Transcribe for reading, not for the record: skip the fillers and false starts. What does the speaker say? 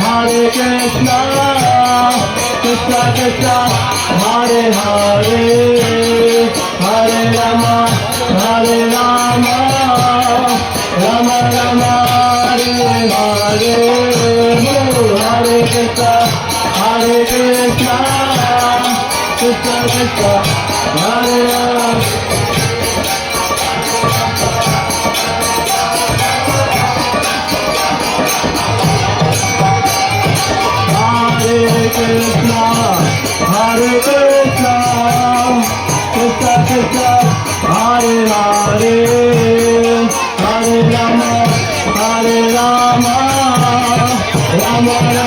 Hare Krishna, Krishna Krishna, Hare Hare, Hare Rama, Hare Rama, Rama Rama, Hare Hare. Hare Krishna, Hare Krishna, Krishna Krishna, Hare Rama. Hare Krishna, Hare Krishna, Krishna Krishna, Hare Hare, Hare Rama, Hare Rama, Rama Rama.